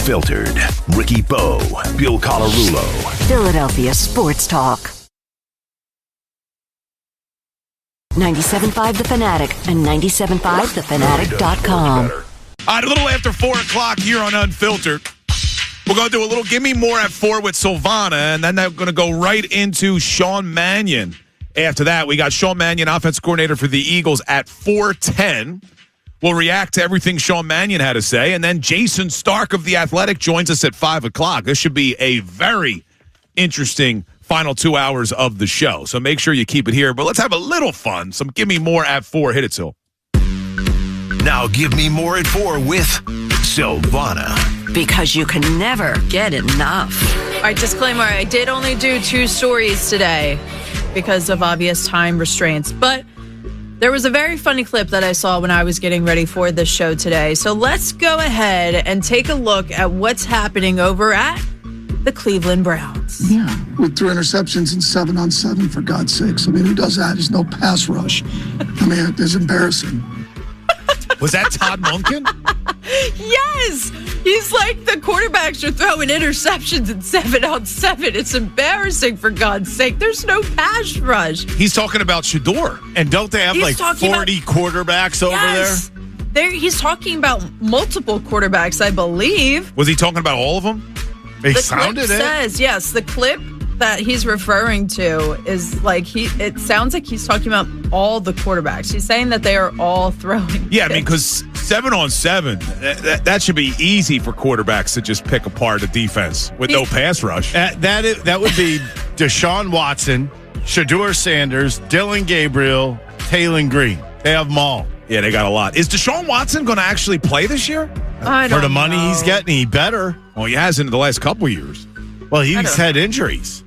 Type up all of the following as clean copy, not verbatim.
Unfiltered. Ricky Bo, Bill Colarulo. Philadelphia Sports Talk. 97.5 The Fanatic and 97.5thefanatic.com. All right, a little after 4 o'clock here on Unfiltered. We're going to do a little Gimme More at 4 with Silvana, and then they're going to go right into Sean Mannion. After that, we got Sean Mannion, offense coordinator for the Eagles, at 4:10. We'll react to everything Sean Mannion had to say, and then Jason Stark of The Athletic joins us at 5 o'clock. This should be a very interesting final 2 hours of the show, so make sure you keep it here. But let's have a little fun. Some Gimme More at 4. Hit it, Sil. Now give me more at 4 with Silvana. Because you can never get enough. All right, disclaimer, I did only do 2 stories today because of obvious time restraints. But there was a very funny clip that I saw when I was getting ready for this show today. So let's go ahead and take a look at what's happening over at the Cleveland Browns. Yeah, with 3 interceptions and 7-on-7, for God's sakes. I mean, who does that? There's no pass rush. I mean, it's embarrassing. Was that Todd Monken? Yes! He's like, the quarterbacks are throwing interceptions in 7-on-7. It's embarrassing, for God's sake. There's no pass rush. He's talking about Shador. And don't they have like 40 quarterbacks over there? He's talking about multiple quarterbacks, I believe. Was he talking about all of them? They The sounded clip it. says, yes, the clip that he's referring to is like, it sounds like he's talking about all the quarterbacks. He's saying that they are all throwing. Yeah, I mean, because 7-on-7, that should be easy for quarterbacks to just pick apart a defense with no pass rush. That would be Deshaun Watson, Shador Sanders, Dylan Gabriel, Taylor Green. They have them all. Yeah, they got a lot. Is Deshaun Watson going to actually play this year? I don't For the money know. he's getting, he better. Well, he hasn't in the last couple years. Well, he's had injuries.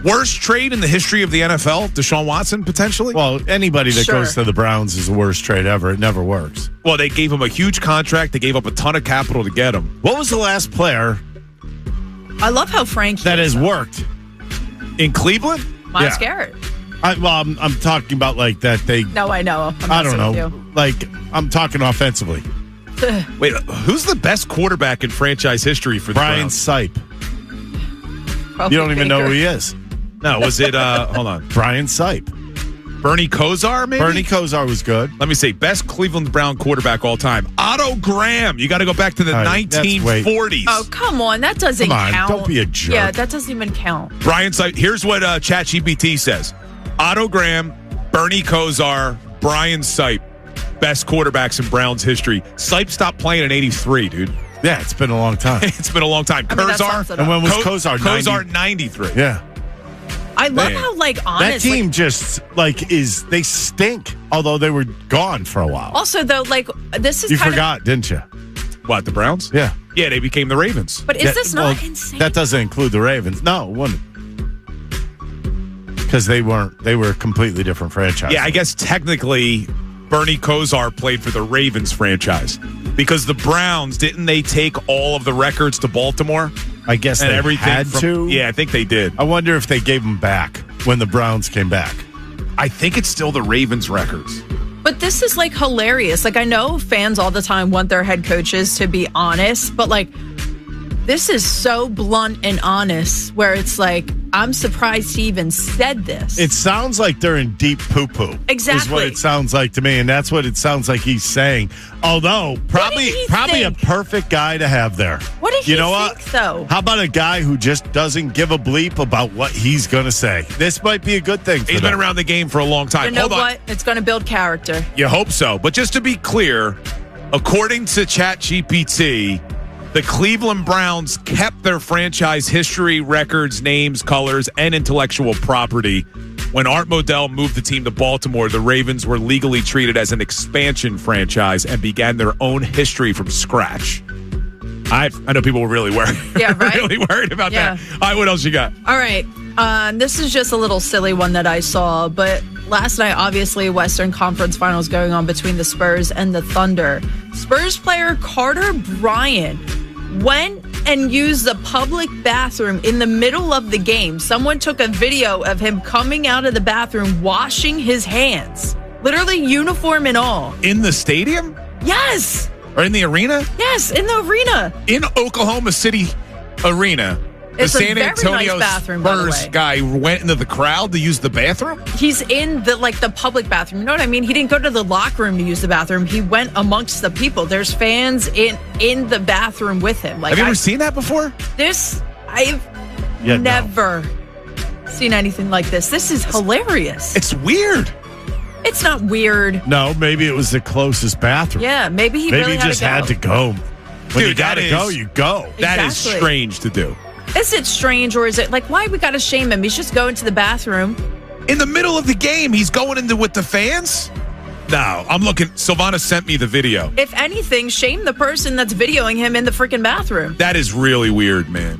Worst trade in the history of the NFL, Deshaun Watson, potentially? Well, anybody that goes to the Browns is the worst trade ever. It never works. Well, they gave him a huge contract. They gave up a ton of capital to get him. What was the last player I love how Frank that has worked in Cleveland? Myles Garrett. I'm talking about like that they. No, I know. I don't know. Like, I'm talking offensively. Wait, who's the best quarterback in franchise history for the Brian Browns? Sipe. You don't even know who he is. No, was it, hold on. Brian Sipe. Bernie Kosar, maybe? Bernie Kosar was good. Let me say, best Cleveland Brown quarterback all time. Otto Graham. You got to go back to the 1940s. Oh, come on. That doesn't count. Don't be a jerk. Yeah, that doesn't even count. Brian Sipe. Here's what ChatGPT says. Otto Graham, Bernie Kosar, Brian Sipe. Best quarterbacks in Browns history. Sipe stopped playing in 83, dude. Yeah, it's been a long time. It's been a long time. Kosar. And when was Kosar? Kosar, 93. Yeah. I love how, like, honest. That team just, like, they stink, although they were gone for a while. Also, though, like, this is You kind forgot, didn't you? What, the Browns? Yeah. Yeah, they became the Ravens. But is this not insane? That doesn't include the Ravens. No, it wouldn't. Because they were a completely different franchise. Yeah, I guess technically Bernie Kosar played for the Ravens franchise because the Browns, didn't they take all of the records to Baltimore? I guess and they everything had to. Yeah, I think they did. I wonder if they gave them back when the Browns came back. I think it's still the Ravens records. But this is, like, hilarious. Like, I know fans all the time want their head coaches to be honest, but, like, this is so blunt and honest where it's like, I'm surprised he even said this. It sounds like they're in deep poo-poo. Exactly. Is what it sounds like to me, and that's what it sounds like he's saying. Although, probably a perfect guy to have there. What did he think, though? How about a guy who just doesn't give a bleep about what he's going to say? This might be a good thing for He's them. been around the game for a long time. You know Hold on. what? It's going to build character. You hope so. But just to be clear, according to ChatGPT, the Cleveland Browns kept their franchise history, records, names, colors, and intellectual property. When Art Modell moved the team to Baltimore, the Ravens were legally treated as an expansion franchise and began their own history from scratch. I know people were really worried. Yeah, right? really worried about that. All right, what else you got? All right. This is just a little silly one that I saw, but last night, obviously, Western Conference Finals going on between the Spurs and the Thunder. Spurs player Carter Bryant went and used the public bathroom in the middle of the game. Someone took a video of him coming out of the bathroom, washing his hands. Literally uniform and all. In the stadium? Yes. Or in the arena? Yes, in the arena. In Oklahoma City Arena. It's the a San very Antonio nice bathroom, by the Spurs way. guy went into the crowd to use the bathroom? He's in the public bathroom. You know what I mean? He didn't go to the locker room to use the bathroom. He went amongst the people. There's fans in the bathroom with him. Like, Have you ever seen that before? I've never seen anything like this. This is hilarious. It's weird. It's not weird. No, maybe it was the closest bathroom. Yeah, maybe he Maybe really he just had to go. had to go. When Dude, you gotta go, you go. That is Exactly. strange to do. Is it strange, or is it like, why we gotta shame him? He's just going to the bathroom. In the middle of the game, he's going into with the fans? No, I'm looking. Silvana sent me the video. If anything, shame the person that's videoing him in the freaking bathroom. That is really weird, man.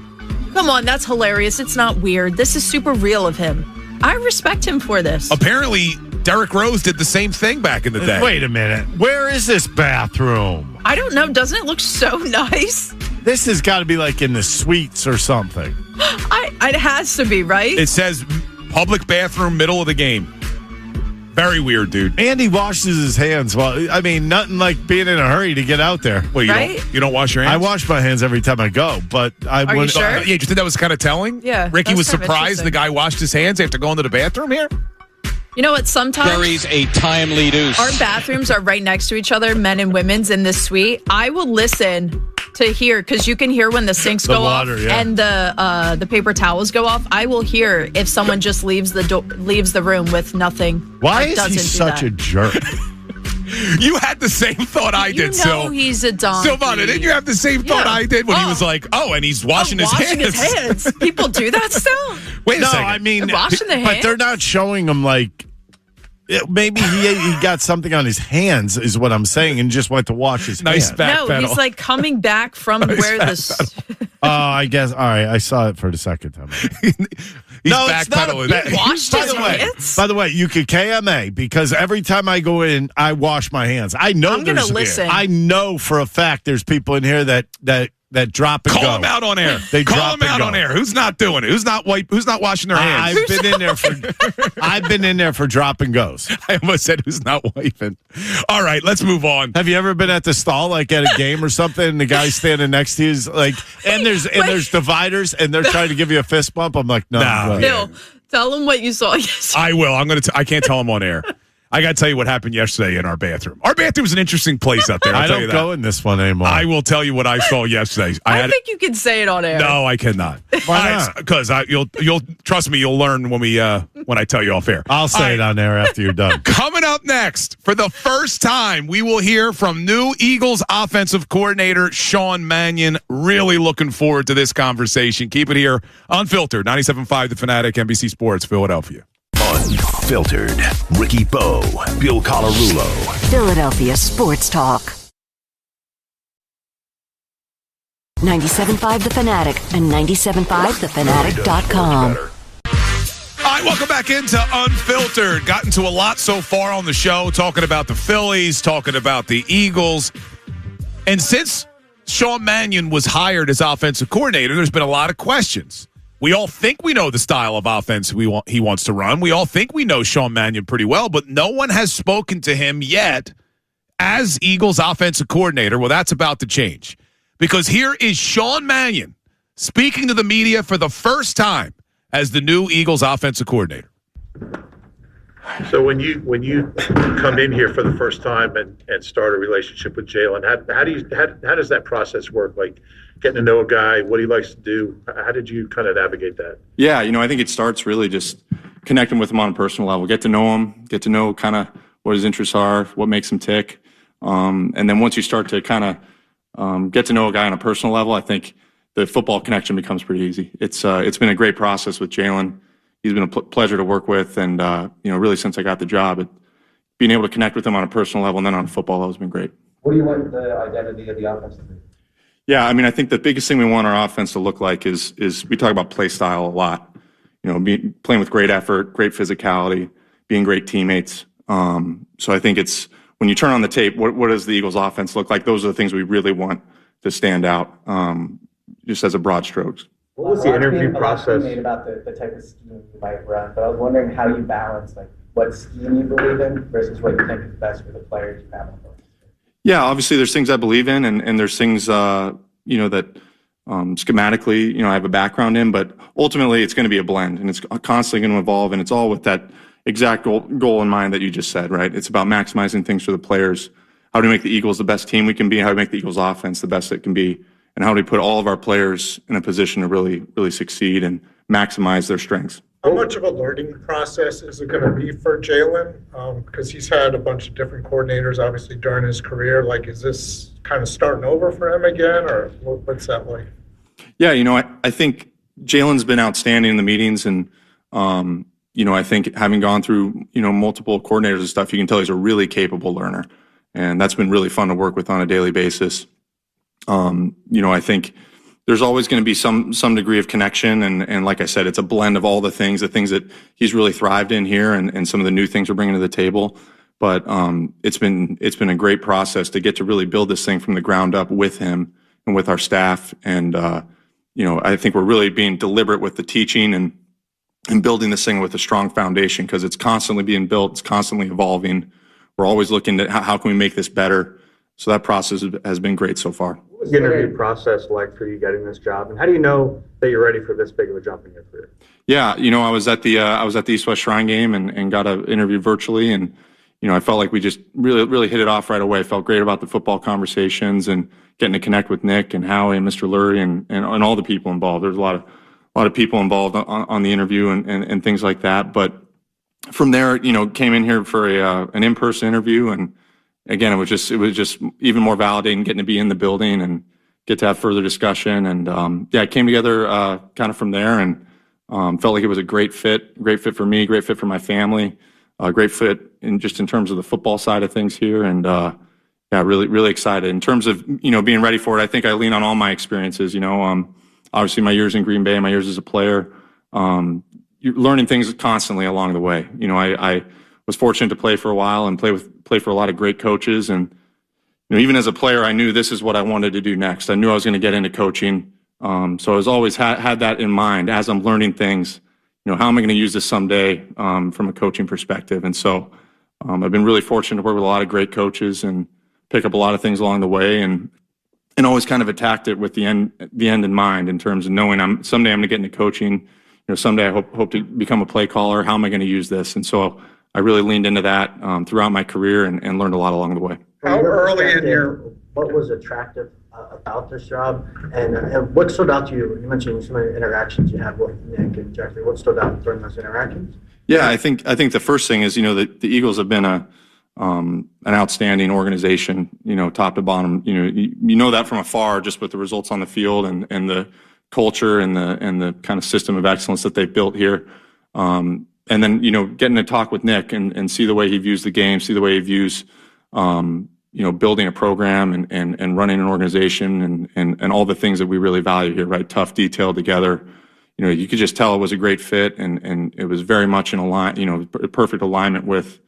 Come on, that's hilarious. It's not weird. This is super real of him. I respect him for this. Apparently, Derrick Rose did the same thing back in the day. Wait a minute. Where is this bathroom? I don't know. Doesn't it look so nice? This has got to be like in the suites or something. It has to be, right? It says public bathroom, middle of the game. Very weird, dude. And he washes his hands. Well, I mean, nothing like being in a hurry to get out there. Wait, Right? you don't wash your hands? I wash my hands every time I go, but I Are you wouldn't. sure? Yeah, you think that was kind of telling? Yeah, Ricky that's was kind of surprised the interesting. guy washed his hands after going to the bathroom here? You know what? Sometimes Carries a timely deuce. our bathrooms are right next to each other, men and women's in this suite. I will listen to hear, because you can hear when the sinks go water, off yeah. and the paper towels go off. I will hear if someone just leaves the room with nothing. Why like, is doesn't he do such that. a jerk? You had the same thought I You did, know Sil. he's a donkey. Silvana, didn't you have the same thought Yeah. I did when he Oh. was like, and he's washing his hands? his hands. People do that still? Wait a No, second. I mean, They're washing their but they're hands? not showing him like. Maybe he got something on his hands, is what I'm saying, and just went to wash his Nice hands. back No, pedal. he's like coming back from where the... Oh, I guess. All right, I saw it for the second time. He's No, it's not backpedaling. a bad- washed by his the way, hands? By the way, you could KMA because every time I go in, I wash my hands. I know I'm gonna there's. listen. I know for a fact there's people in here that drop and go. Call him out on air. They Call drop him and out go. on air. Who's not doing it? Who's not washing their hands? I've been in there for. I've been in there for drop and goes. I almost said who's not wiping. All right, let's move on. Have you ever been at the stall, like at a game or something, and the guy standing next to you is like, and there's dividers, and they're trying to give you a fist bump? I'm like, no. No. I'm good. Bill, tell him what you saw yesterday. I will. I can't tell him on air. I got to tell you what happened yesterday in our bathroom. Our bathroom's an interesting place up there. I I'll tell you don't that. go in this one anymore. I will tell you what I saw yesterday. I think you can say it on air. No, I cannot. Why not? Because you'll trust me. You'll learn when I tell you off air. I'll say it on there after you're done. Coming up next, for the first time, we will hear from new Eagles offensive coordinator Sean Mannion. Really looking forward to this conversation. Keep it here, Unfiltered, 97.5 The Fanatic, NBC Sports, Philadelphia. Unfiltered. Ricky Bo, Bill Colarulo. Philadelphia Sports Talk. 97.5 The Fanatic and 97.5thefanatic.com. All right, welcome back into Unfiltered. Gotten to a lot so far on the show, talking about the Phillies, talking about the Eagles. And since Sean Mannion was hired as offensive coordinator, there's been a lot of questions. We all think we know the style of offense he wants to run. We all think we know Sean Mannion pretty well, but no one has spoken to him yet as Eagles offensive coordinator. Well, that's about to change, because here is Sean Mannion speaking to the media for the first time as the new Eagles offensive coordinator. So when you come in here for the first time and start a relationship with Jalen, how does that process work? Like getting to know a guy, what he likes to do. How did you kind of navigate that? Yeah, I think it starts really just connecting with him on a personal level. Get to know him, get to know kind of what his interests are, what makes him tick. And then once you start to kind of get to know a guy on a personal level, I think the football connection becomes pretty easy. It's been a great process with Jalen. He's been a pleasure to work with, and really since I got the job, being able to connect with him on a personal level and then on a football level has been great. What do you want the identity of the offense to be? Yeah, I think the biggest thing we want our offense to look like is we talk about play style a lot. Playing with great effort, great physicality, being great teammates. So I think it's when you turn on the tape, what does the Eagles offense look like? Those are the things we really want to stand out, just as a broad strokes. What was the interview process? Made about the type of scheme you might run, but I was wondering how you balance like what scheme you believe in versus what you think is best for the players you have on board. Yeah, obviously there's things I believe in, and there's things that schematically I have a background in, but ultimately it's going to be a blend, and it's constantly going to evolve, and it's all with that exact goal in mind that you just said, right? It's about maximizing things for the players. How do we make the Eagles the best team we can be? How do we make the Eagles offense the best it can be? And how do we put all of our players in a position to really, really succeed and maximize their strengths? How much of a learning process is it going to be for Jalen? Because he's had a bunch of different coordinators, obviously, during his career. Like, is this kind of starting over for him again, or what's that like? Yeah, I think Jalen's been outstanding in the meetings, and I think having gone through multiple coordinators and stuff, you can tell he's a really capable learner, and that's been really fun to work with on a daily basis. I think there's always going to be some degree of connection, and like I said, it's a blend of all the things that he's really thrived in here, and some of the new things we're bringing to the table. But it's been a great process to get to really build this thing from the ground up with him and with our staff, and I think we're really being deliberate with the teaching and building this thing with a strong foundation, because it's constantly being built, it's constantly evolving. We're always looking at how can we make this better. So that process has been great so far. What was the interview process like for you getting this job, and how do you know that you're ready for this big of a jump in your career? Yeah, I was at the East-West Shrine game and got an interview virtually, and I felt like we just really hit it off right away. I felt great about the football conversations and getting to connect with Nick and Howie and Mr. Lurie and all the people involved. There's a lot of people involved on the interview and things like that. But from there, came in here for an in-person interview, and again, it was just even more validating getting to be in the building and get to have further discussion. And it came together kind of from there, and felt like it was a great fit for me, great fit for my family, great fit in terms of the football side of things here. And really excited in terms of being ready for it. I think I lean on all my experiences. Obviously my years in Green Bay, my years as a player. You're learning things constantly along the way. I was fortunate to play for a while and play for a lot of great coaches, and even as a player, I knew this is what I wanted to do next. I knew I was going to get into coaching, so I was always had that in mind as I'm learning things. How am I going to use this someday from a coaching perspective? And so I've been really fortunate to work with a lot of great coaches and pick up a lot of things along the way, and always kind of attacked it with the end in mind, in terms of knowing someday I'm going to get into coaching. Someday I hope to become a play caller. How am I going to use this? And so I really leaned into that throughout my career and learned a lot along the way. How early in your... What was attractive about this job, and what stood out to you? You mentioned some of the interactions you had with Nick and Jeffrey. What stood out during those interactions? Yeah, I think the first thing is the Eagles have been an outstanding organization, top to bottom. You know that from afar, just with the results on the field and the culture and the kind of system of excellence that they've built here. And then, getting to talk with Nick and see the way he views the game, see the way he views, building a program and running an organization and all the things that we really value here, right? Tough, detailed together. You could just tell it was a great fit, and it was very much in perfect alignment with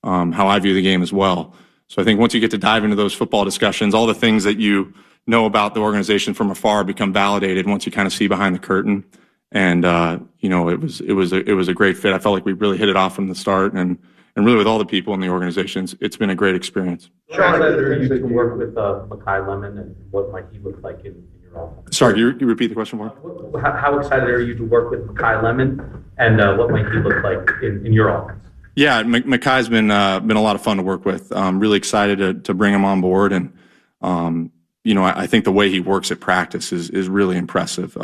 how I view the game as well. So I think once you get to dive into those football discussions, all the things that you know about the organization from afar become validated once you kind of see behind the curtain. And it was a great fit. I felt like we really hit it off from the start, and really with all the people in the organizations, it's been a great experience. How excited are you to work with Mekhi Lemon, and what might he look like in your offense? Sorry, can you repeat the question more? How excited are you to work with Mekhi Lemon, and what might he look like in your offense? Yeah, Mekhi's been a lot of fun to work with. I'm really excited to bring him on board, and I think the way he works at practice is really impressive.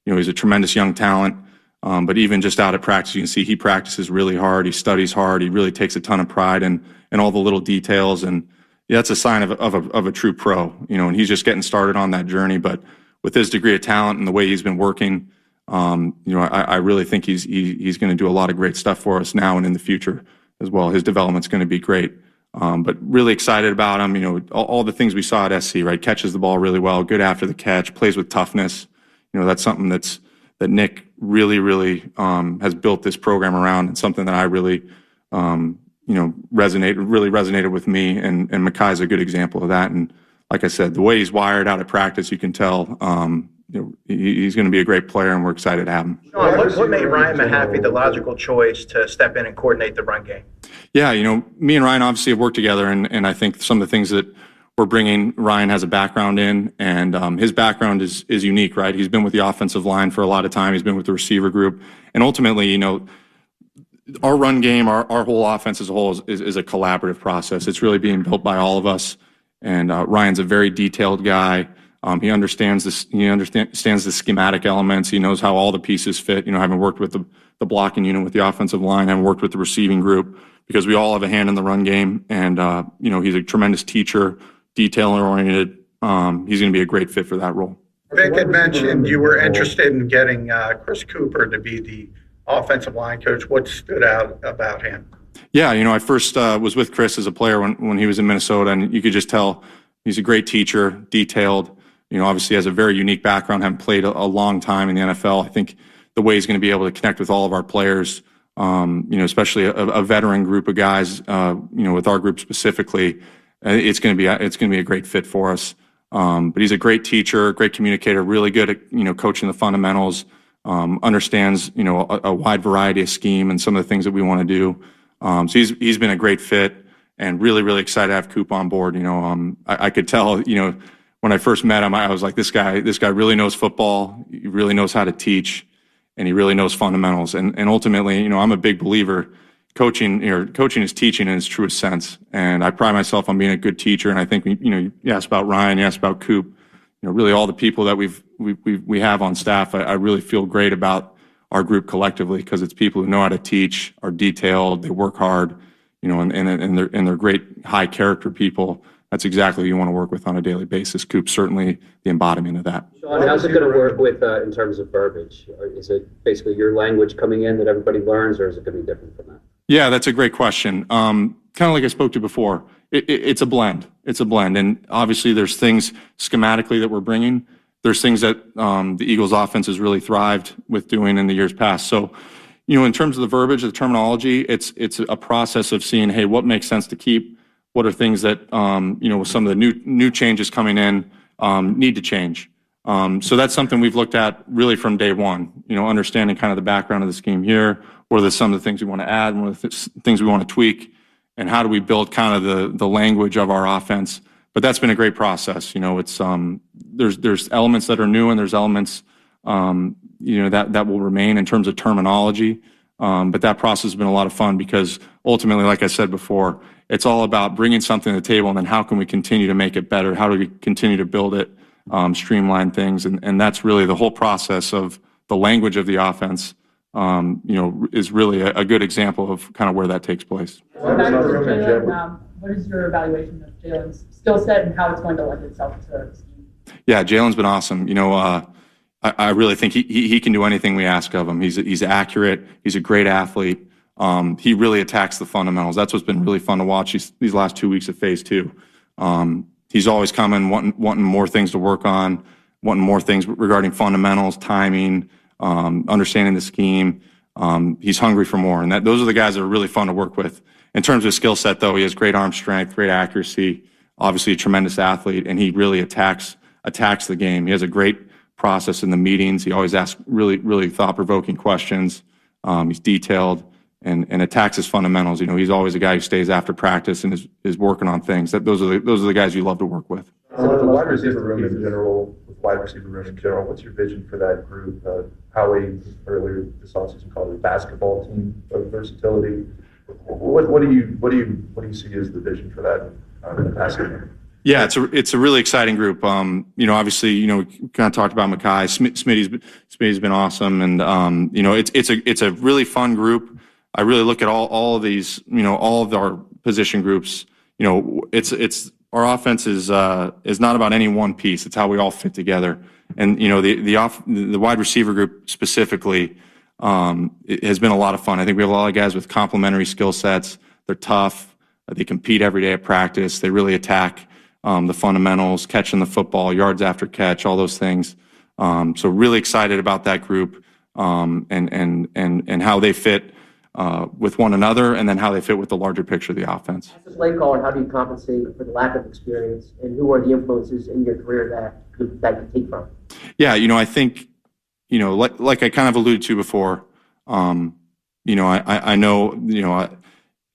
He's a tremendous young talent, but even just out at practice, you can see he practices really hard. He studies hard. He really takes a ton of pride in all the little details, and that's a sign of a true pro. And he's just getting started on that journey. But with his degree of talent and the way he's been working, I really think he's going to do a lot of great stuff for us now and in the future as well. His development's going to be great. But really excited about him. All the things we saw at SC, right? Catches the ball really well, good after the catch, plays with toughness. That's something that Nick really has built this program around, and something that I really resonated with me, and Mekhi's a good example of that. And like I said, the way he's wired out at practice, you can tell he's going to be a great player, and we're excited to have him. Sean, what made Ryan Mahaffey the logical choice to step in and coordinate the run game? Yeah, me and Ryan obviously have worked together, and I think some of the things that we're bringing, Ryan has a background in, and his background is unique, right? He's been with the offensive line for a lot of time. He's been with the receiver group, and ultimately, our run game, our whole offense as a whole is a collaborative process. It's really being built by all of us, and Ryan's a very detailed guy. He understands this. He understands the schematic elements. He knows how all the pieces fit. Having worked with the blocking unit with the offensive line, having worked with the receiving group, because we all have a hand in the run game. And he's a tremendous teacher, detail-oriented. He's going to be a great fit for that role. Vic had mentioned you were interested in getting Chris Cooper to be the offensive line coach. What stood out about him? Yeah, I first was with Chris as a player when he was in Minnesota, and you could just tell he's a great teacher, detailed. Obviously has a very unique background, having played a long time in the NFL. I think the way he's going to be able to connect with all of our players, especially a veteran group of guys, with our group specifically, it's going to be a great fit for us. But he's a great teacher, great communicator, really good at coaching the fundamentals. Understands a wide variety of scheme and some of the things that we want to do. So he's been a great fit, and really, really excited to have Coop on board. I could tell when I first met him, I was like, this guy really knows football. He really knows how to teach, and he really knows fundamentals. And ultimately, I'm a big believer. Coaching is teaching in its truest sense. And I pride myself on being a good teacher. And I think you asked about Ryan, you asked about Coop. Really all the people that we have on staff, I really feel great about our group collectively, because it's people who know how to teach, are detailed, they work hard, and they're great high character people. That's exactly what you want to work with on a daily basis. Coop's certainly the embodiment of that. Sean, how's it going to work with in terms of verbiage? Is it basically your language coming in that everybody learns, or is it going to be different from that? Yeah, that's a great question. Kind of like I spoke to before, it's a blend. It's a blend, and obviously there's things schematically that we're bringing. There's things that the Eagles' offense has really thrived with doing in the years past. So, in terms of the verbiage, the terminology, it's a process of seeing, hey, what makes sense to keep. What are things that, with some of the new changes coming in, need to change? So that's something we've looked at really from day one, understanding kind of the background of the scheme here, what are some of the things we want to add, what are the things we want to tweak, and how do we build kind of the language of our offense. But that's been a great process. It's there's elements that are new, and there's elements, that will remain in terms of terminology. But that process has been a lot of fun, because ultimately, like I said before, it's all about bringing something to the table, and then how can we continue to make it better? How do we continue to build it, streamline things? And that's really the whole process of the language of the offense, is really a good example of kind of where that takes place. What is your evaluation of Jalen's skill set and how it's going to lend itself to the scheme? Yeah, Jalen's been awesome. I really think he can do anything we ask of him. He's accurate. He's a great athlete. He really attacks the fundamentals. That's what's been really fun to watch these last 2 weeks of phase 2. He's always coming, wanting more things to work on, wanting more things regarding fundamentals, timing, understanding the scheme. He's hungry for more, and those are the guys that are really fun to work with. In terms of skill set, though, he has great arm strength, great accuracy, obviously a tremendous athlete, and he really attacks the game. He has a great process in the meetings. He always asks really, really thought-provoking questions. He's detailed and attacks his fundamentals. He's always a guy who stays after practice and is working on things. Those are the guys you love to work with. The wide receiver room in general, what's your vision for that group? Howie earlier this offseason called it a basketball team of versatility. What do you see as the vision for that in the passing game? Yeah, it's a really exciting group. Obviously, we kind of talked about Mekhi. Smitty's been awesome, and it's a really fun group. I really look at all of these, all of our position groups. It's our offense is not about any one piece. It's how we all fit together. And the wide receiver group specifically it has been a lot of fun. I think we have a lot of guys with complementary skill sets. They're tough. They compete every day at practice. They really attack the fundamentals, catching the football, yards after catch, all those things. So really excited about that group and how they fit with one another, and then how they fit with the larger picture of the offense. As a play caller, how do you compensate for the lack of experience, and who are the influences in your career that you take from? Yeah, I think, like I kind of alluded to before, I know,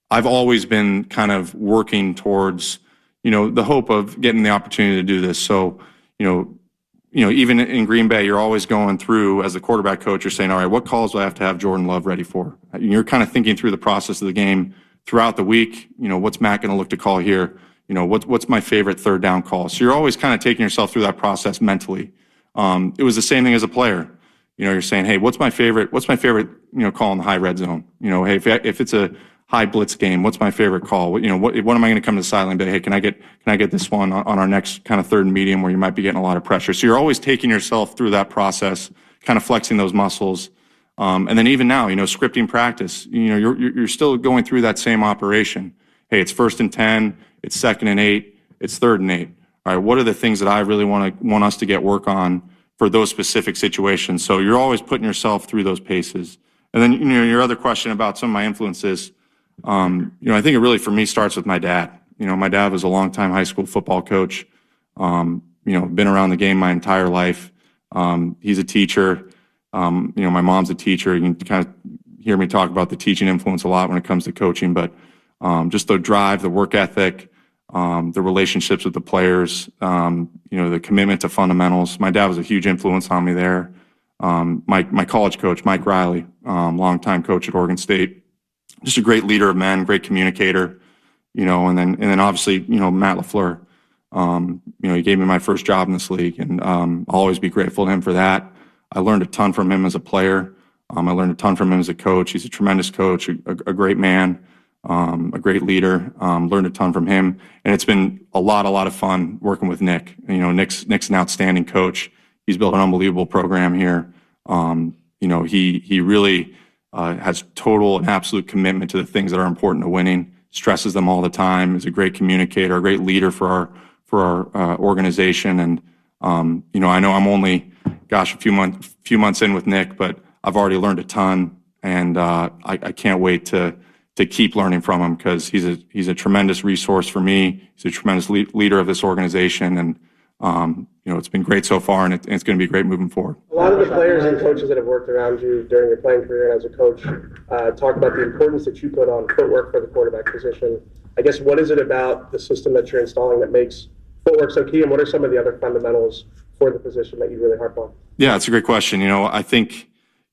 I've always been kind of working towards, the hope of getting the opportunity to do this. So, even in Green Bay, you're always going through, as the quarterback coach, you're saying, all right, what calls do I have to have Jordan Love ready for? You're kind of thinking through the process of the game throughout the week. What's Matt going to look to call here? What's my favorite third down call? So you're always kind of taking yourself through that process mentally. It was the same thing as a player. You're saying, hey, what's my favorite, call in the high red zone? Hey, if it's a high blitz game, what's my favorite call? What am I going to come to the sideline and be, hey, can I get this one on our next kind of third and medium where you might be getting a lot of pressure? So you're always taking yourself through that process, kind of flexing those muscles. And then even now, scripting practice, you're still going through that same operation. Hey, it's 1st and 10, it's 2nd and 8, it's 3rd and 8. All right, what are the things that I really want us to get work on for those specific situations? So you're always putting yourself through those paces. And then, your other question about some of my influences, I think it really, for me, starts with my dad. My dad was a longtime high school football coach, been around the game my entire life. He's a teacher. My mom's a teacher. You can kind of hear me talk about the teaching influence a lot when it comes to coaching, but just the drive, the work ethic, the relationships with the players, the commitment to fundamentals. My dad was a huge influence on me there. My college coach, Mike Riley, longtime coach at Oregon State, just a great leader of men, great communicator, and then obviously, Matt LaFleur, he gave me my first job in this league, and I'll always be grateful to him for that. I learned a ton from him as a player. I learned a ton from him as a coach. He's a tremendous coach, a great man, a great leader. Learned a ton from him, and it's been a lot of fun working with Nick. Nick's an outstanding coach. He's built an unbelievable program here. He really has total and absolute commitment to the things that are important to winning. Stresses them all the time. Is a great communicator, a great leader for our organization. And I know I'm only, a few months in with Nick, but I've already learned a ton, and I can't wait to keep learning from him, because he's a tremendous resource for me. He's a tremendous leader of this organization, and it's been great so far, and it's going to be great moving forward. A lot of the players and coaches that have worked around you during your playing career and as a coach talk about the importance that you put on footwork for the quarterback position. I guess, what is it about the system that you're installing that makes footwork so key, and what are some of the other fundamentals for the position that you really harp on? Yeah, it's a great question. I think,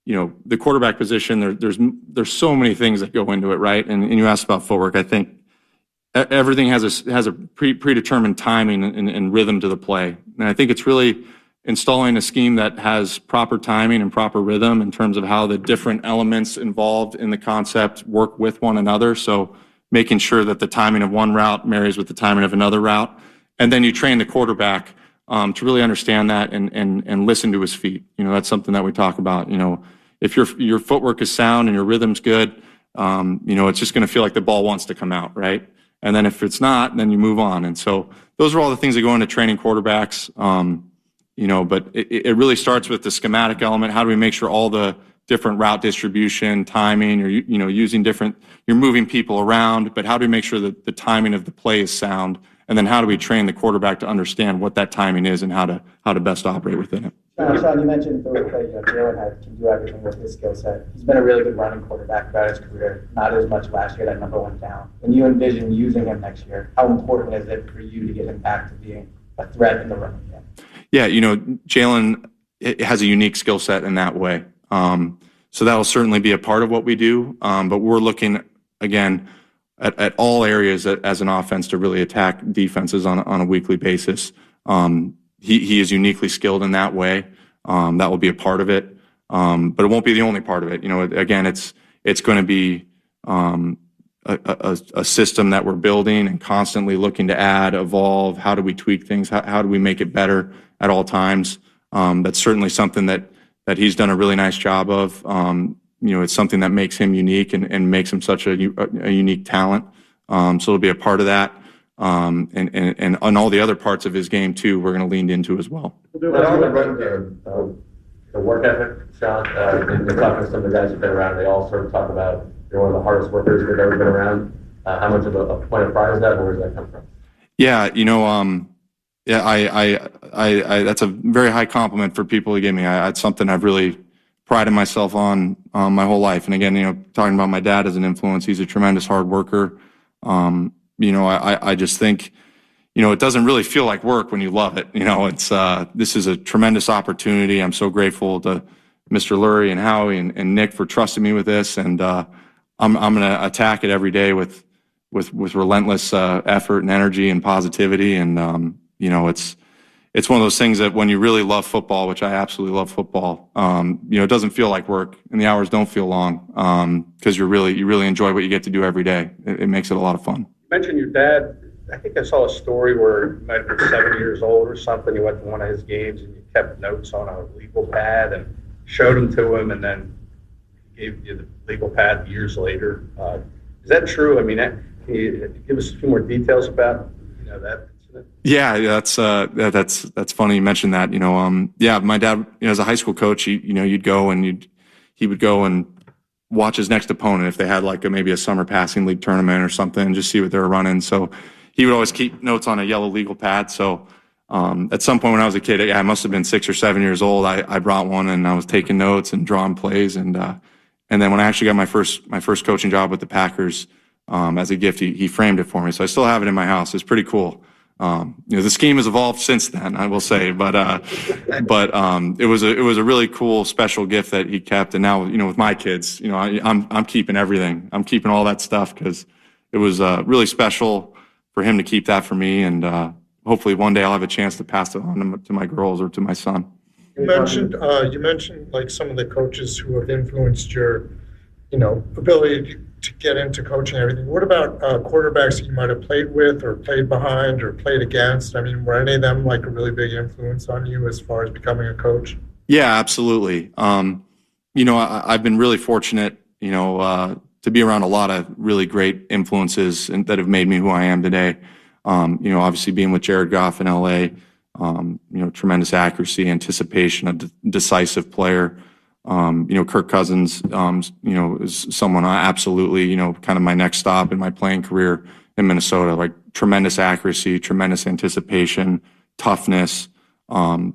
the quarterback position, there's so many things that go into it, right? And you asked about footwork. I think everything has a predetermined timing and rhythm to the play. And I think it's really installing a scheme that has proper timing and proper rhythm in terms of how the different elements involved in the concept work with one another. So making sure that the timing of one route marries with the timing of another route. And then you train the quarterback to really understand that and listen to his feet. That's something that we talk about. If your footwork is sound and your rhythm's good, it's just going to feel like the ball wants to come out, right? And then if it's not, then you move on. And so those are all the things that go into training quarterbacks. But it really starts with the schematic element. How do we make sure all the different route distribution, timing, or you're moving people around, but how do we make sure that the timing of the play is sound? And then how do we train the quarterback to understand what that timing is and how to best operate within it? Sean, you mentioned the way that Jalen can do everything with his skill set. He's been a really good running quarterback throughout his career, not as much last year, that number one down. When you envision using him next year, how important is it for you to get him back to being a threat in the running game? Yeah, Jalen has a unique skill set in that way. So that will certainly be a part of what we do. But we're looking, again, at all areas as an offense to really attack defenses on a weekly basis. He is uniquely skilled in that way. That will be a part of it, but it won't be the only part of it. Again, it's going to be a system that we're building and constantly looking to add, evolve. How do we tweak things? How do we make it better at all times? That's certainly something that he's done a really nice job of. It's something that makes him unique and makes him such a unique talent. So it'll be a part of that. And on all the other parts of his game too, we're going to lean into as well. But on the run game, the work ethic, Sean, and talking to some of the guys who've been around, they all sort of talk about you're one of the hardest workers they've ever been around. How much of a point of pride is that, and where does that come from? Yeah, Yeah, I that's a very high compliment for people to give me. It's something I've really prided myself on my whole life. And again, talking about my dad as an influence, he's a tremendous hard worker. I just think, it doesn't really feel like work when you love it. It's this is a tremendous opportunity. I'm so grateful to Mr. Lurie and Howie and Nick for trusting me with this. And I'm going to attack it every day with relentless effort and energy and positivity. And it's one of those things that when you really love football, which I absolutely love football, it doesn't feel like work and the hours don't feel long because you really enjoy what you get to do every day. It makes it a lot of fun. You mentioned your dad. I think I saw a story where you might have been 7 years old or something. You went to one of his games and you kept notes on a legal pad and showed them to him, and then he gave you the legal pad years later. Is that true? I mean, can you give us a few more details about that? Yeah, that's funny you mentioned that. My dad, as a high school coach, you'd go and he would go and watch his next opponent if they had maybe a summer passing league tournament or something, and just see what they were running. So he would always keep notes on a yellow legal pad. So at some point when I was a kid, I must have been 6 or 7 years old. I brought one and I was taking notes and drawing plays. And then when I actually got my first coaching job with the Packers as a gift, he framed it for me. So I still have it in my house. It's pretty cool. The scheme has evolved since then, I will say, but it was a really cool, special gift that he kept. And now, with my kids, I'm keeping everything. I'm keeping all that stuff because it was really special for him to keep that for me. And hopefully one day I'll have a chance to pass it on to my girls or to my son. You mentioned some of the coaches who have influenced your, ability to get into coaching and everything. What about quarterbacks that you might have played with or played behind or played against? I mean, were any of them a really big influence on you as far as becoming a coach? Yeah, absolutely. I've been really fortunate, to be around a lot of really great influences that have made me who I am today. Obviously being with Jared Goff in LA, tremendous accuracy, anticipation, a decisive player. Kirk Cousins, is someone I absolutely, kind of my next stop in my playing career in Minnesota, tremendous accuracy, tremendous anticipation, toughness, an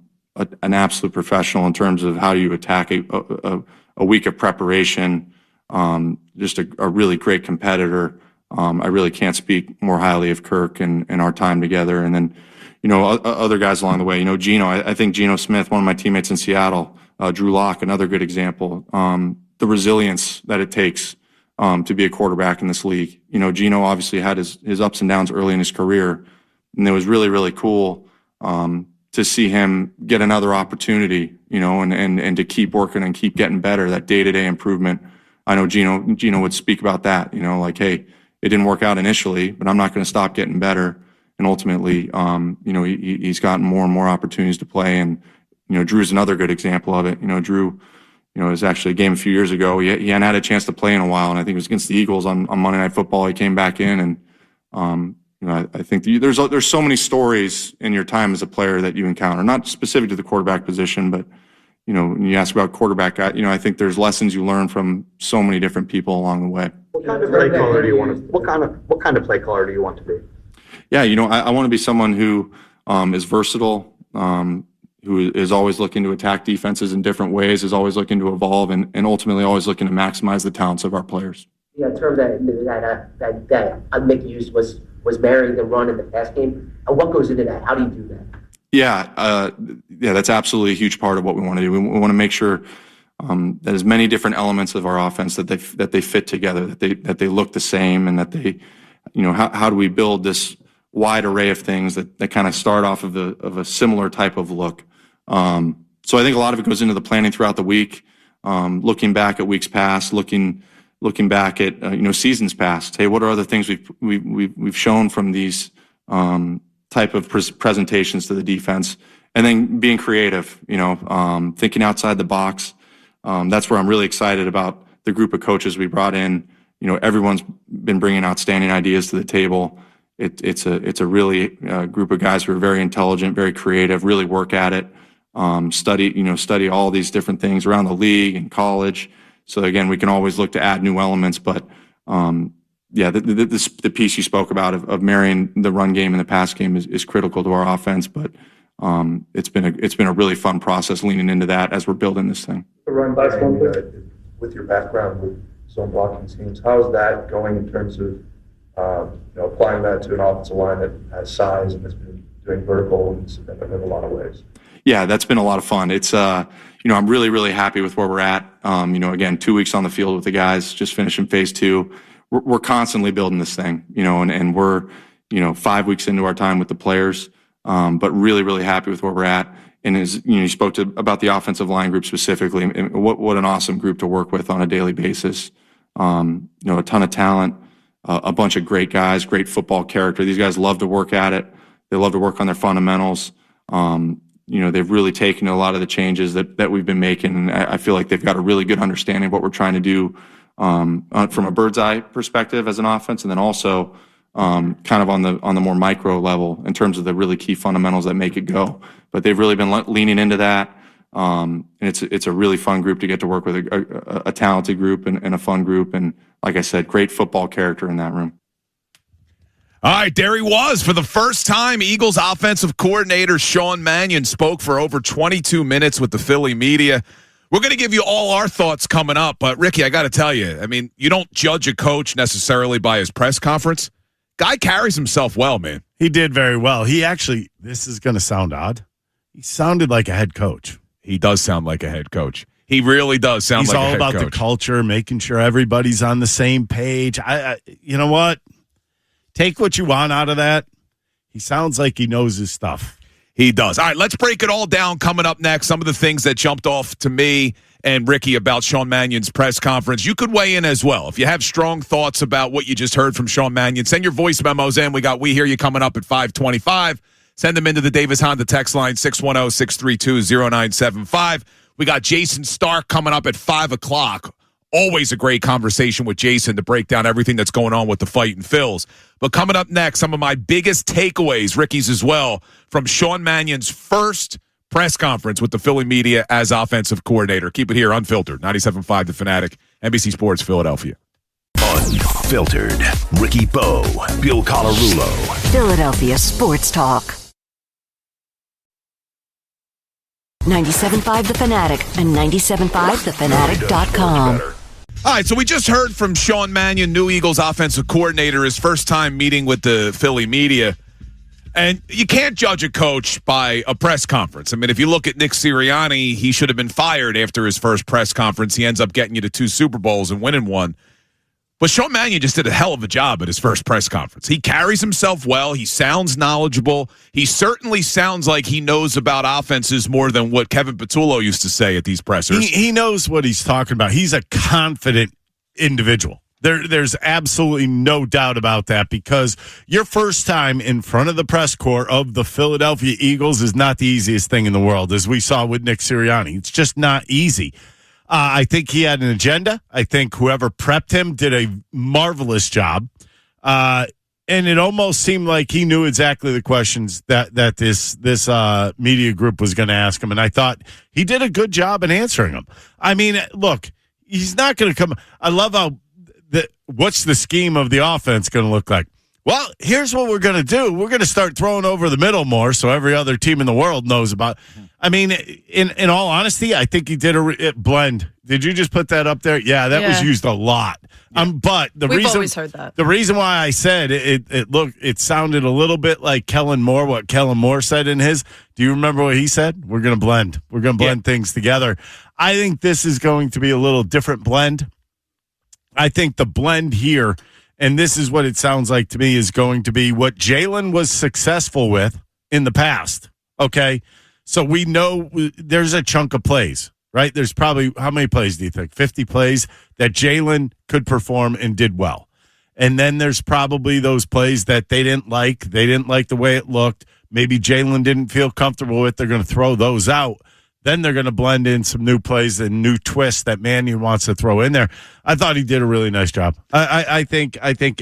absolute professional in terms of how you attack a week of preparation, just a really great competitor. I really can't speak more highly of Kirk and our time together. And then, other guys along the way, Geno, I think Geno Smith, one of my teammates in Seattle, Drew Lock, another good example. The resilience that it takes to be a quarterback in this league. Geno obviously had his ups and downs early in his career, and it was really, really cool to see him get another opportunity, and to keep working and keep getting better, that day-to-day improvement. I know Geno would speak about that, hey, it didn't work out initially, but I'm not going to stop getting better. And ultimately, he's gotten more and more opportunities to play. And, Drew's another good example of it. Drew, it was actually a game a few years ago. He hadn't had a chance to play in a while, and I think it was against the Eagles on Monday Night Football. He came back in, and I think there's so many stories in your time as a player that you encounter, not specific to the quarterback position, but when you ask about quarterback, I think there's lessons you learn from so many different people along the way. What kind of play caller do you want to? What kind of play caller do you want to be? Yeah, I want to be someone who is versatile, who is always looking to attack defenses in different ways, is always looking to evolve, and ultimately always looking to maximize the talents of our players. Yeah, in terms that Mick used was marrying the run and the pass game. What goes into that? How do you do that? Yeah, that's absolutely a huge part of what we want to do. We want to make sure that as many different elements of our offense that they fit together, that they look the same, and that they, how do we build this wide array of things that kind of start off of a similar type of look. So I think a lot of it goes into the planning throughout the week, looking back at weeks past, looking back at seasons past. Hey, what are other things we've shown from these type of presentations to the defense, and then being creative, thinking outside the box. That's where I'm really excited about the group of coaches we brought in. Everyone's been bringing outstanding ideas to the table. It's a really group of guys who are very intelligent, very creative, really work at it, study all these different things around the league and college. So again, we can always look to add new elements, but the piece you spoke about of marrying the run game and the pass game is critical to our offense. But it's been a really fun process leaning into that as we're building this thing. The run game, with your background with zone blocking schemes, how is that going in terms of applying that to an offensive line that has size and has been doing vertical in a lot of ways? Yeah, that's been a lot of fun. It's I'm really, really happy with where we're at. Again, 2 weeks on the field with the guys, just finishing phase 2. We're constantly building this thing, and we're 5 weeks into our time with the players, but really, really happy with where we're at. And as you spoke about the offensive line group specifically, and what an awesome group to work with on a daily basis. A ton of talent, a bunch of great guys, great football character. These guys love to work at it. They love to work on their fundamentals. They've really taken a lot of the changes that we've been making, and I feel like they've got a really good understanding of what we're trying to do from a bird's eye perspective as an offense, and then also kind of on the more micro level in terms of the really key fundamentals that make it go. But they've really been leaning into that, and it's a really fun group to get to work with, a talented group and a fun group, and like I said, great football character in that room. All right, there he was. For the first time, Eagles offensive coordinator Sean Mannion spoke for over 22 minutes with the Philly media. We're going to give you all our thoughts coming up, but Ricky, I got to tell you, you don't judge a coach necessarily by his press conference. Guy carries himself well, man. He did very well. He actually, this is going to sound odd, he sounded like a head coach. He does sound like a head coach. He really does sound like a head coach. He's all about the culture, making sure everybody's on the same page. You know what? Take what you want out of that. He sounds like he knows his stuff. He does. All right, let's break it all down coming up next. Some of the things that jumped off to me and Ricky about Sean Mannion's press conference. You could weigh in as well. If you have strong thoughts about what you just heard from Sean Mannion, send your voice memos in. We hear you coming up at 525. Send them into the Davis Honda text line, 610-632-0975. We got Jason Stark coming up at 5 o'clock. Always a great conversation with Jason to break down everything that's going on with the fight in Phils. But coming up next, some of my biggest takeaways, Ricky's as well, from Sean Mannion's first press conference with the Philly media as offensive coordinator. Keep it here, Unfiltered, 97.5 The Fanatic, NBC Sports, Philadelphia. Unfiltered. Ricky Bowe, Bill Colarulo. Philadelphia Sports Talk. 97.5 The Fanatic and 97.5thefanatic.com. All right, so we just heard from Sean Mannion, new Eagles offensive coordinator, his first time meeting with the Philly media. And you can't judge a coach by a press conference. If you look at Nick Sirianni, he should have been fired after his first press conference. He ends up getting you to 2 Super Bowls and winning one. But Sean Mannion just did a hell of a job at his first press conference. He carries himself well. He sounds knowledgeable. He certainly sounds like he knows about offenses more than what Kevin Patullo used to say at these pressers. He knows what he's talking about. He's a confident individual. There's absolutely no doubt about that, because your first time in front of the press corps of the Philadelphia Eagles is not the easiest thing in the world, as we saw with Nick Sirianni. It's just not easy. I think he had an agenda. I think whoever prepped him did a marvelous job. And it almost seemed like he knew exactly the questions that this media group was going to ask him. And I thought he did a good job in answering them. Look, he's not going to come. I love how what's the scheme of the offense going to look like? Well, here's what we're going to do. We're going to start throwing over the middle more so every other team in the world knows about. In all honesty, I think he did a blend. Did you just put that up there? Yeah, that was used a lot. But We've always heard that. The reason why I said it sounded a little bit like Kellen Moore, what Kellen Moore said in his. Do you remember what he said? We're going to blend. We're going to blend things together. I think this is going to be a little different blend. I think the blend here, and this is what it sounds like to me, is going to be what Jalen was successful with in the past. Okay? So we know there's a chunk of plays, right? There's probably, how many plays do you think? 50 plays that Jalen could perform and did well. And then there's probably those plays that they didn't like. They didn't like the way it looked. Maybe Jalen didn't feel comfortable with. They're going to throw those out. Then they're going to blend in some new plays and new twists that Mannion wants to throw in there. I thought he did a really nice job. I think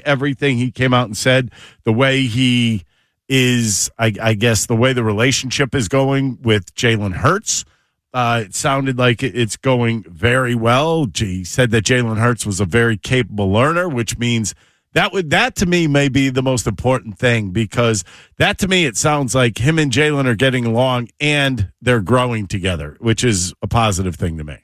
everything he came out and said, the way he is, I guess, the way the relationship is going with Jalen Hurts, it sounded like it's going very well. He said that Jalen Hurts was a very capable learner, which means That to me may be the most important thing, because that to me it sounds like him and Jalen are getting along and they're growing together, which is a positive thing to me.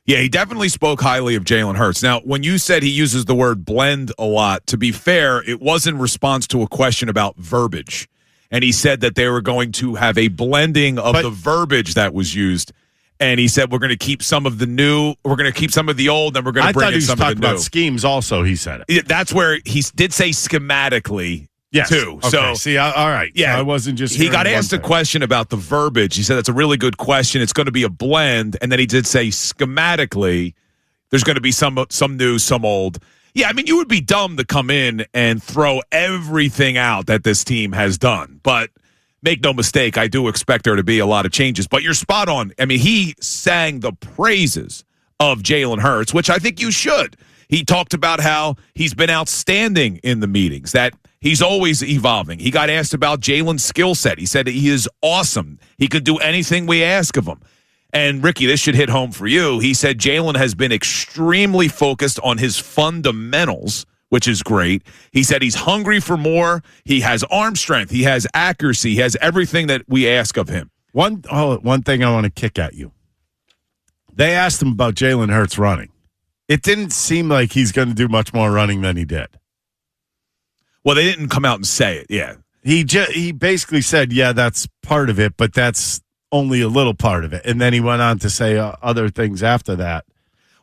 Yeah, he definitely spoke highly of Jalen Hurts. Now, when you said he uses the word blend a lot, to be fair, it was in response to a question about verbiage. And he said that they were going to have a blending of the verbiage that was used. And he said, we're going to keep some of the new, we're going to keep some of the old, and we're going to bring in some of the new. I thought he was talking about schemes also, he said it. That's where he did say schematically, too. Okay. So, see, all right. Yeah, so I wasn't just he got asked a question about the verbiage. He said, that's a really good question. It's going to be a blend. And then he did say schematically, there's going to be some new, some old. Yeah, I mean, you would be dumb to come in and throw everything out that this team has done. But make no mistake, I do expect there to be a lot of changes. But you're spot on. I mean, he sang the praises of Jalen Hurts, which I think you should. He talked about how he's been outstanding in the meetings, that he's always evolving. He got asked about Jalen's skill set. He said he is awesome. He could do anything we ask of him. And, Ricky, this should hit home for you. He said Jalen has been extremely focused on his fundamentals, which is great. He said he's hungry for more. He has arm strength. He has accuracy. He has everything that we ask of him. One thing I want to kick at you. They asked him about Jalen Hurts running. It didn't seem like he's going to do much more running than he did. Well, they didn't come out and say it, yeah. He basically said, yeah, that's part of it, but that's only a little part of it. And then he went on to say other things after that.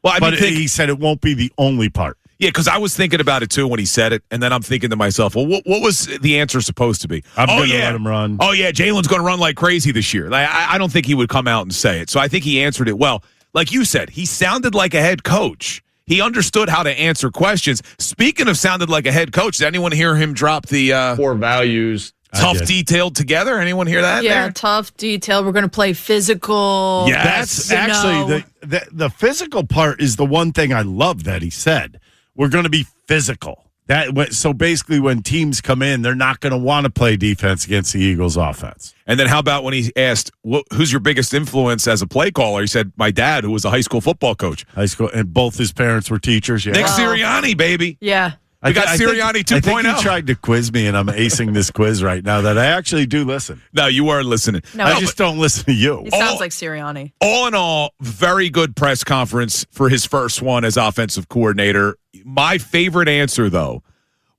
Well, he said it won't be the only part. Yeah, because I was thinking about it, too, when he said it, and then I'm thinking to myself, well, what was the answer supposed to be? I'm going to let him run. Oh, yeah, Jalen's going to run like crazy this year. Like, I don't think he would come out and say it. So I think he answered it well. Like you said, he sounded like a head coach. He understood how to answer questions. Speaking of sounded like a head coach, did anyone hear him drop the core values? Tough, detailed together? Anyone hear that? Yeah, tough, detailed. We're going to play physical. Yeah, that's actually the physical part is the one thing I love that he said. We're going to be physical. So basically, when teams come in, they're not going to want to play defense against the Eagles' offense. And then how about when he asked, who's your biggest influence as a play caller? He said, my dad, who was a high school football coach. And both his parents were teachers. Yeah. Nick Sirianni, baby. Yeah. We got Sirianni 2.0. I think he tried to quiz me, and I'm acing this quiz right now that I actually do listen. No, you are listening. No, I just don't listen to you. He sounds like Sirianni. All in all, very good press conference for his first one as offensive coordinator. My favorite answer, though,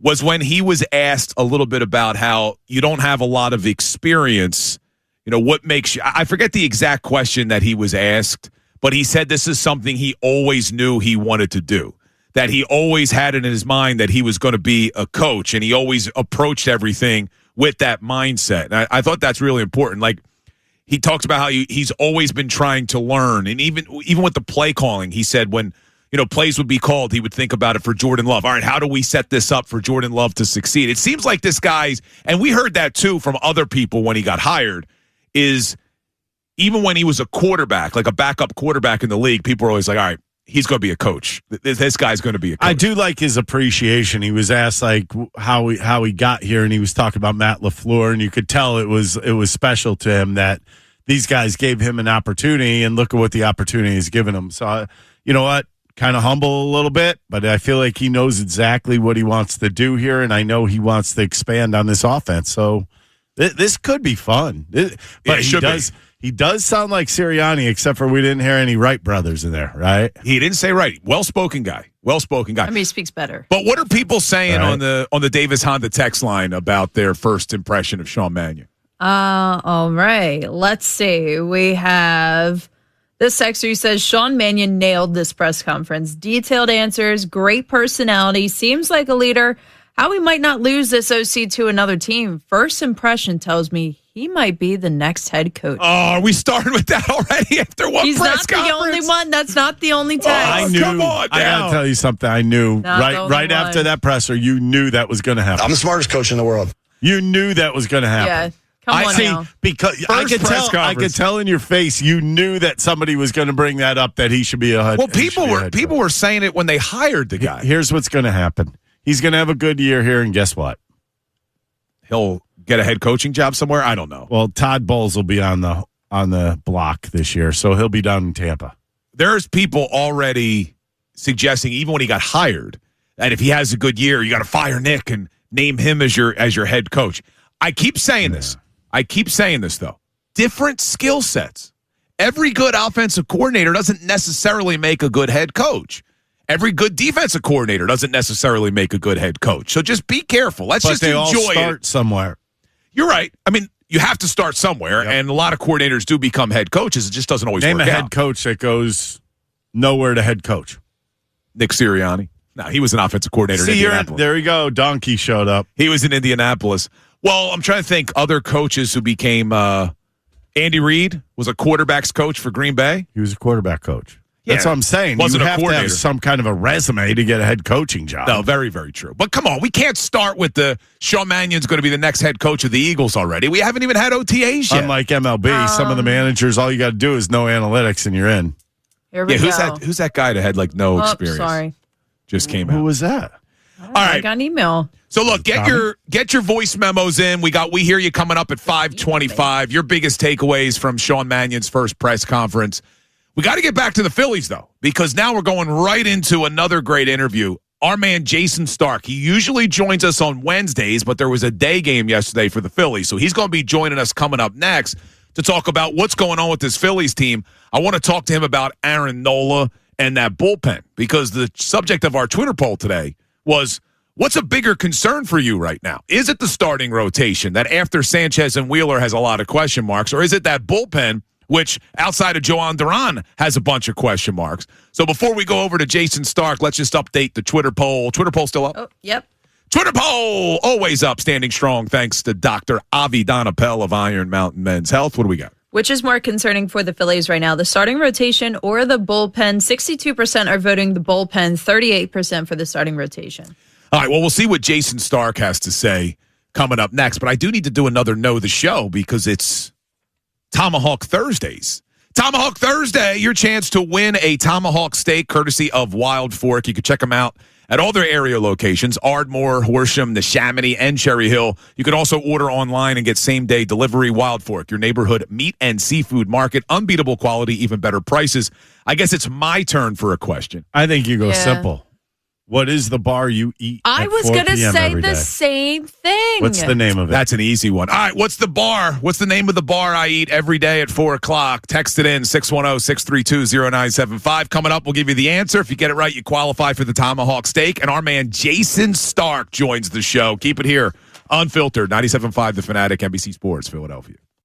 was when he was asked a little bit about how you don't have a lot of experience. You know, what makes you – I forget the exact question that he was asked, but he said this is something he always knew he wanted to do, that he always had it in his mind that he was going to be a coach, and he always approached everything with that mindset. And I thought that's really important. Like, he talks about how he's always been trying to learn, and even with the play calling, he said when – plays would be called, he would think about it for Jordan Love. All right, how do we set this up for Jordan Love to succeed? It seems like this guy's, and we heard that too from other people when he got hired, is even when he was a quarterback, like a backup quarterback in the league, people were always like, all right, he's going to be a coach. This guy's going to be a coach. I do like his appreciation. He was asked like how he got here, and he was talking about Matt LaFleur, and you could tell it was special to him that these guys gave him an opportunity, and look at what the opportunity has given him. So, you know what? Kind of humble a little bit, but I feel like he knows exactly what he wants to do here, and I know he wants to expand on this offense. So this could be fun. But he does sound like Sirianni, except for we didn't hear any Wright brothers in there, right? He didn't say Wright. Well-spoken guy. I mean, he speaks better. But what are people saying on the Davis Honda text line about their first impression of Sean Mannion? All right. Let's see. We have... This texter says, Sean Mannion nailed this press conference. Detailed answers, great personality, seems like a leader. How we might not lose this OC to another team. First impression tells me he might be the next head coach. Oh, are we starting with that already after one He's press conference? He's not the only one. That's not the only text. I knew. Come on, I got to tell you something. I knew right after that presser, you knew that was going to happen. I'm the smartest coach in the world. You knew that was going to happen. Yeah. Come on now. Because I could tell in your face you knew that somebody was going to bring that up, that he should be a head. Well, people were saying it when they hired the guy. Here's what's going to happen. He's going to have a good year here, and guess what? He'll get a head coaching job somewhere. I don't know. Well, Todd Bowles will be on the block this year, so he'll be down in Tampa. There's people already suggesting, even when he got hired, And if he has a good year, you got to fire Nick and name him as your head coach. I keep saying this. I keep saying this, though. Different skill sets. Every good offensive coordinator doesn't necessarily make a good head coach. Every good defensive coordinator doesn't necessarily make a good head coach. So just be careful. Let's just enjoy it. But they all start somewhere. You're right. I mean, you have to start somewhere, and a lot of coordinators do become head coaches. It just doesn't always work out. Name a head coach that goes nowhere to head coach. Nick Sirianni. No, he was an offensive coordinator in Indianapolis. There you go. Donkey showed up. He was in Indianapolis. Well, I'm trying to think other coaches who became Andy Reid was a quarterback's coach for Green Bay. He was a quarterback coach. That's what I'm saying. Wasn't you have to have some kind of a resume to get a head coaching job. No, very, very true. But come on, we can't start with the Sean Mannion's going to be the next head coach of the Eagles already. We haven't even had OTAs yet. Unlike MLB, some of the managers, all you got to do is know analytics and you're in. Here we go. Who's that guy that had like no experience? Sorry. Just came out. Who was that? All right. I got an email. So look, get your voice memos in. We hear you coming up at 5:25. Your biggest takeaways from Sean Mannion's first press conference. We got to get back to the Phillies though, because now we're going right into another great interview. Our man Jason Stark. He usually joins us on Wednesdays, but there was a day game yesterday for the Phillies, so he's going to be joining us coming up next to talk about what's going on with this Phillies team. I want to talk to him about Aaron Nola and that bullpen, because the subject of our Twitter poll today was, what's a bigger concern for you right now? Is it the starting rotation that after Sanchez and Wheeler has a lot of question marks, or is it that bullpen, which outside of Joan Duran has a bunch of question marks? So before we go over to Jason Stark, let's just update the Twitter poll. Twitter poll still up? Oh, yep. Twitter poll, always up, standing strong, thanks to Dr. Avi Donapel of Iron Mountain Men's Health. What do we got? Which is more concerning for the Phillies right now, the starting rotation or the bullpen? 62% are voting the bullpen, 38% for the starting rotation. All right, well, we'll see what Jason Stark has to say coming up next, but I do need to do another Know the Show because it's Tomahawk Thursdays. Tomahawk Thursday, your chance to win a tomahawk steak courtesy of Wild Fork. You can check them out at all their area locations, Ardmore, Horsham, Neshaminy, and Cherry Hill. You can also order online and get same-day delivery. Wild Fork, your neighborhood meat and seafood market. Unbeatable quality, even better prices. I guess it's my turn for a question. I think you go simple. What is the bar you eat I at was 4 going to p.m. say every the day? same thing. What's the name of it? That's an easy one. All right, what's the bar? What's the name of the bar I eat every day at 4 o'clock? Text it in, 610-632-0975. Coming up, we'll give you the answer. If you get it right, you qualify for the tomahawk steak. And our man Jason Stark joins the show. Keep it here. Unfiltered, 97.5 The Fanatic, NBC Sports, Philadelphia.